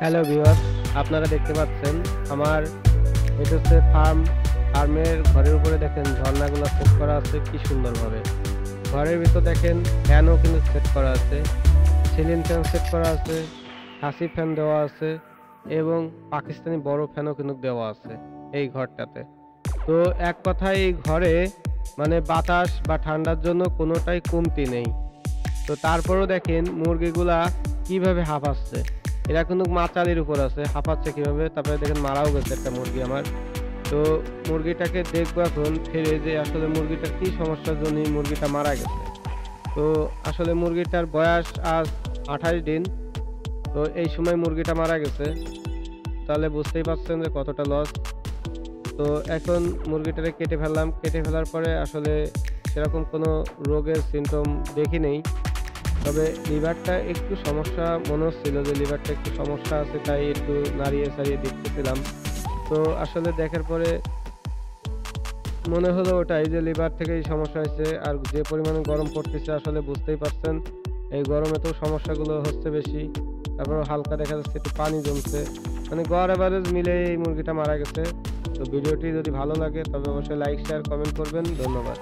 Hello viewers, আপনারা দেখতে পাচ্ছেন আমার এটা হচ্ছে ফার্মের ঘরের উপরে দেখেন ঝর্ণাগুলো সেট করা আছে কি সুন্দরভাবে। ঘরের ভিতর দেখেন ফ্যানও কিন্তু সেট করা আছে, সিলিং ফ্যান সেট করা আছে, হাসি ফ্যান দেওয়া আছে এবং পাকিস্তানি বড় ফ্যানও কিন্তু দেওয়া আছে এই ঘরটাতে। তো এক কথায় এই ঘরে মানে বাতাস বা ঠান্ডার জন্য কোনোটাই কমতি নেই। তো তারপরেও দেখেন মুরগিগুলা কিভাবে হাঁপাচ্ছে। এরা কিন্তু মাচালির উপর আছে, হাঁপাচ্ছে কিভাবে। তারপরে দেখেন মারাও গেছে একটা মুরগি আমার। তো মুরগিটাকে দেখবো এখন ফিরে যে আসলে মুরগিটার কি সমস্যার জন্য এই মুরগিটা মারা গেছে। তো আসলে মুরগিটার বয়স আজ 28 দিন। তো এই সময় মুরগিটা মারা গেছে। তাহলে বুঝতেই পারছেন যে কতটা লস। তো এখন মুরগিটারে কেটে ফেললাম। কেটে ফেলার পরে আসলে সেরকম কোনো রোগের সিম্পটম দেখি নেই। তবে লিভারটা একটু সমস্যা মনে হচ্ছিল যে লিভারটা একটু সমস্যা আছে, তাই একটু নাড়িয়ে চাড়িয়ে দেখতেছিলাম। তো আসলে দেখার পরে মনে হলো ওটাই যে লিভার থেকেই সমস্যা হয়েছে। আর যে পরিমাণে গরম পড়তেছে আসলে বুঝতেই পারছেন, এই গরমে তো সমস্যাগুলো হচ্ছে বেশি। তারপরেও হালকা দেখা যাচ্ছে একটু পানি জমছে। মানে গড় এভারেজ মিলে এই মুরগিটা মারা গেছে। তো ভিডিওটি যদি ভালো লাগে তবে অবশ্যই লাইক, শেয়ার, কমেন্ট করবেন। ধন্যবাদ।